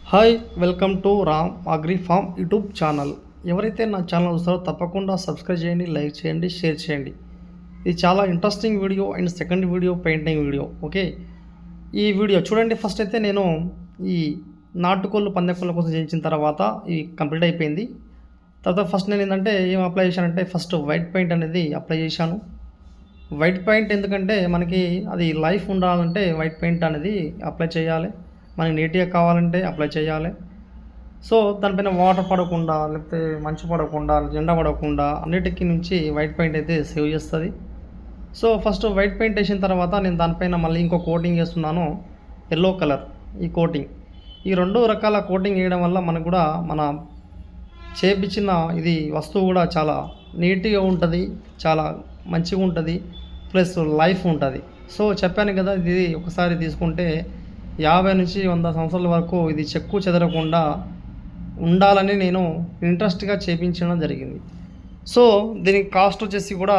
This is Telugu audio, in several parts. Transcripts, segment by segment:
Hi welcome to Ram agri farm YouTube channel. ఎవరైతే నా ఛానల్ చూస్తారో తప్పకుండా సబ్స్క్రైబ్ చేయండి, లైక్ చేయండి, షేర్ చేయండి. ఇది చాలా interesting video and second video painting video. Okay, ఈ వీడియో చూడండి. ఫస్ట్ అయితే నేను ఈ నాటుకోళ్ళు పందెకోళ్ళ కోసం చేయించిన తర్వాత ఇది కంప్లీట్ అయిపోయింది. తర్వాత ఫస్ట్ నేను ఏంటంటే ఏం అప్లై చేశానంటే ఫస్ట్ వైట్ పెయింట్ అనేది అప్లై చేశాను. వైట్ పెయింట్ ఎందుకంటే మనకి అది లైఫ్ ఉండాలంటే వైట్ పెయింట్ అనేది అప్లై చేయాలి. మనకి నీట్గా కావాలంటే అప్లై చేయాలి. సో దానిపైన వాటర్ పడకుండా, లేకపోతే మంచు పడకుండా, ఎండ పడకుండా అన్నిటికీ నుంచి వైట్ పెయింట్ అయితే సేవ్ చేస్తుంది. సో ఫస్ట్ వైట్ పెయింట్ వేసిన తర్వాత నేను దానిపైన మళ్ళీ ఇంకో కోటింగ్ వేస్తున్నాను, ఎల్లో కలర్. ఈ కోటింగ్, ఈ రెండు రకాల కోటింగ్ వేయడం వల్ల మనకు కూడా మన చేపించిన ఇది వస్తువు కూడా చాలా నీట్గా ఉంటుంది, చాలా మంచిగా ఉంటుంది, ప్లస్ లైఫ్ ఉంటుంది. సో చెప్పాను కదా, ఇది ఒకసారి తీసుకుంటే 50 నుంచి 100 సంవత్సరాల వరకు ఇది చెక్కు చెదరకుండా ఉండాలని నేను ఇంట్రెస్ట్గా చేయించడం జరిగింది. సో దీనికి కాస్ట్ వచ్చేసి కూడా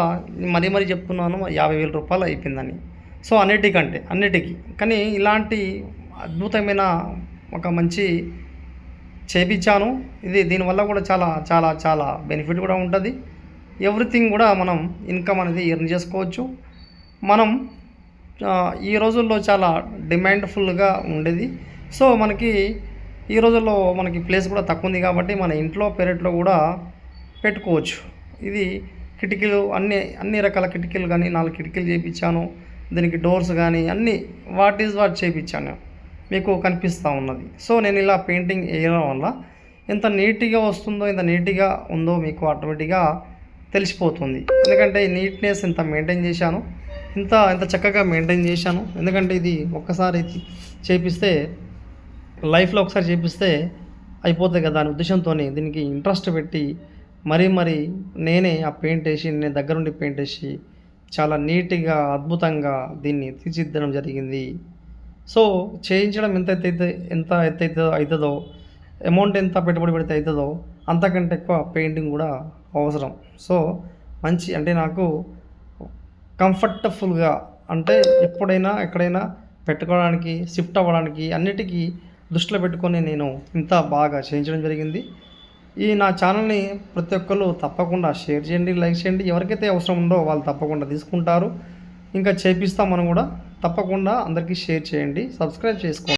మరీ చెప్తున్నాను, 50,000 రూపాయలు అయిపోయిందని. సో అన్నిటికీ కానీ ఇలాంటి అద్భుతమైన ఒక మంచి చేయించాను. దీనివల్ల కూడా చాలా చాలా చాలా బెనిఫిట్ కూడా ఉంటుంది. ఎవ్రీథింగ్ కూడా మనం ఇన్కమ్ అనేది ఎర్న్ చేసుకోవచ్చు. మనం ఈ రోజుల్లో చాలా డిమాండ్ఫుల్గా ఉండేది. సో మనకి ఈ రోజుల్లో మనకి ప్లేస్ కూడా తక్కువ ఉంది కాబట్టి మన ఇంట్లో పెరట్లో కూడా పెట్టుకోవచ్చు. ఇది కిటికీలు అన్ని రకాల కిటికీలు కానీ 4 కిటికీలు చేయించాను. దీనికి డోర్స్ కానీ అన్నీ వాట్ చేయించాను, మీకు కనిపిస్తూ ఉన్నది. సో నేను ఇలా పెయింటింగ్ వేయడం వల్ల ఎంత నీట్గా వస్తుందో, ఎంత నీట్గా ఉందో మీకు ఆటోమేటిక్గా తెలిసిపోతుంది. ఎందుకంటే ఈ నీట్నెస్ ఎంత మెయింటైన్ చేశాను, ఎంత చక్కగా మెయింటైన్ చేశాను. ఎందుకంటే ఇది ఒక్కసారి చేపిస్తే లైఫ్లో ఒకసారి చేపిస్తే అయిపోతుంది కదా అనే ఉద్దేశంతో దీనికి ఇంట్రెస్ట్ పెట్టి మరీ నేనే ఆ పెయింట్ వేసి, నేను దగ్గరుండి పెయింట్ వేసి చాలా నీట్గా అద్భుతంగా దీన్ని తీర్చిదిద్దడం జరిగింది. సో చేయించడం ఎంత అవుతుందో, అమౌంట్ ఎంత పెట్టుబడి పెడితే అవుతుందో అంతకంటే ఎక్కువ పెయింటింగ్ కూడా అవసరం. సో మంచి అంటే నాకు కంఫర్టబుల్గా, అంటే ఎప్పుడైనా ఎక్కడైనా పెట్టుకోవడానికి, షిఫ్ట్ అవ్వడానికి అన్నిటికీ దృష్టిలో పెట్టుకొని నేను ఇంత బాగా చేయించడం జరిగింది. ఈ నా ఛానల్ని ప్రతి ఒక్కరు తప్పకుండా షేర్ చేయండి, లైక్ చేయండి. ఎవరికైతే అవసరం ఉందో వాళ్ళు తప్పకుండా తీసుకుంటారు. ఇంకా చేపిస్తాం మనం కూడా. తప్పకుండా అందరికీ షేర్ చేయండి, సబ్స్క్రైబ్ చేసుకోండి.